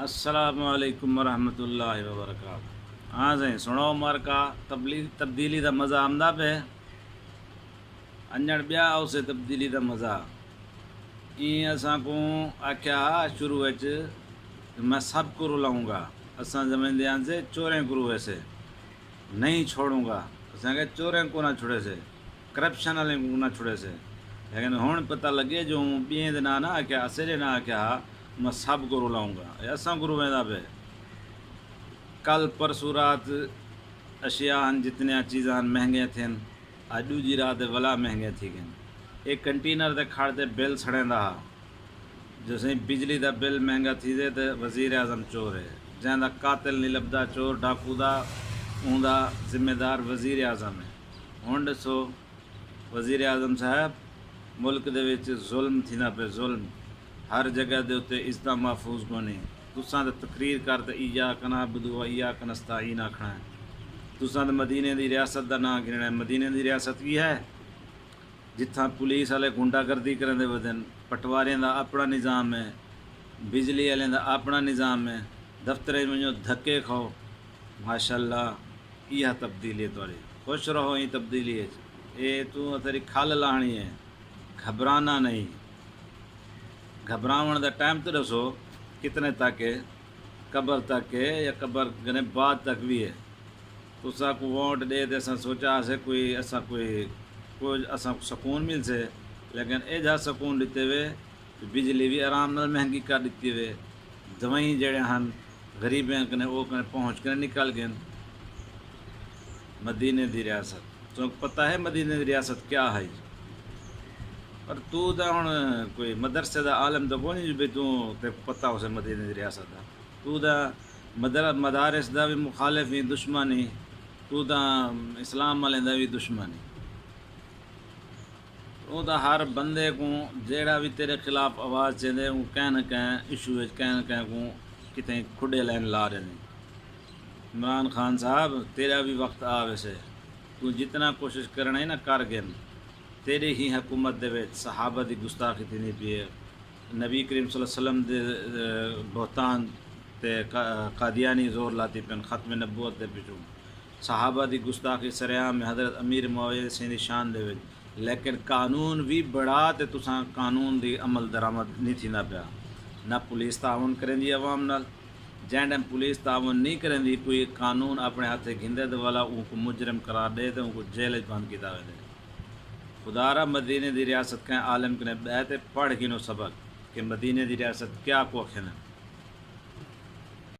السلام علیکم ورحمۃ اللہ وبرکاتہ۔ ہاں جی سنو عمر کا تبدیلی دا مزہ آمدہ پہ انجڑ بیا اسے تبدیلی دا مزہ این اساں کو آکھیا شروع وچ میں سب کو رلاؤں گا، اساں زمیندیاں سے چوریں کرو ویسے نہیں چھوڑوں گا، اساں کہ چوریں کو نہ چھوڑے سے، کرپشن والے کو نہ چھوڑے سے، لیکن ہن پتہ لگے جو بییں دے نہ آکھیا اسے نہ آکھیا میں سب کو رلاؤں گا، اساں کو رویندا پہ کل پرسوں رات اشیاء جتنے چیزاں مہنگے تھین اج دوجی رات ولا مہنگے تھی گئے۔ ایک کنٹینر دے کھڑ تے بل سڑیندا جیسے بجلی دا بل مہنگا تھی دے تے وزیر اعظم چور ہے، جہاں قاتل نہیں لبدا چور ڈاکو دا اون دا ذمہ دار وزیر اعظم ہے۔ ہن دسو وزیر اعظم صاحب ملک دے وچ ظلم تھیندا پہ ظلم ہر جگہ دے اتنے عزت محفوظ کو نہیں، تساں تے تقریر کرتے ایاک نعبد و ایاک نستعین آکھنا ہے، تساں تے مدینے دی ریاست دا نام گننا ہے۔ مدینے دی ریاست کی ہے جتھاں پولیس والے گنڈا گردی کرن دے ودن، پٹواریاں دا اپنا نظام ہے، بجلی والے دا اپنا نظام ہے، دفتریں میں دھکے کھاؤ۔ ماشاءاللہ یہ تبدیلی ہے تھوڑی، خوش رہو یہ تبدیلی ہے، یہ تو تیری کھل لاہنی ہے، گھبرانا نہیں۔ گھبراؤن دا ٹائم تو دسو کتنے تک ہے، قبر تک ہے یا قبر گنے بعد تک بھی ہے؟ تساں کو ووٹ دے تے اساں سوچا سے کوئی اساں سکون مل سے، لیکن اے جا سکون دیتے ہوئے بجلی بھی آرام نال مہنگی کر دیتی ہوئے، دوائیں جڑے ہن غریبیں کنے وہ کنے پہنچ کے نکل گئے۔ مدینے دی ریاست تو پتہ ہے مدینے دی ریاست کیا ہے؟ پر تو دا ہن کوئی مدرسے دا عالم دا کونی جو بھی تو تے پتہ ہو سے مدینے دی ریاست دا، تو دا مدارس دا بھی مخالف ہی دشمنی، تو دا اسلام والے دا بھی دشمنی، وہ دا ہر بندے کو جیڑا بھی تیرے خلاف آواز چیندے وہ کہیں نہ کہیں ایشو کہیں نہ کہیں کو کتنے کھڈے لین لا رہے ہیں۔ عمران خان صاحب تیرا بھی وقت آ ویسے، تو جتنا کوشش کرنا ہے نا کر گئے، تیرے ہی حکومت دے وچ صحابہ دی گستاخی تھی نہیں پی ہے، نبی کریم صلی اللہ علیہ وسلم دے بہتان تے قادیانی زور لاتی پن ختم نبوت دے پچھوں، صحابہ دی گستاخی سریعام میں حضرت امیر معاویہ سین شان دے وچ، لیکن قانون بھی بڑا تے تساں قانون دی عمل درآمد نہیں تھی نہ پیا، نہ پولیس تعاون کریں دی عوام نال، جہاں ٹائم پولیس تعاون نہیں کریں دی کوئی قانون اپنے ہاتھے گھندے دے والا ان کو مجرم قرار دے تے ان کو جیل بند کیتا ہوئے دے۔ خدا را مدینے دی ریاست کہیں عالم کنے بیٹھے پڑھ گنو سبق کہ مدینے دی ریاست کیا کو کھینا۔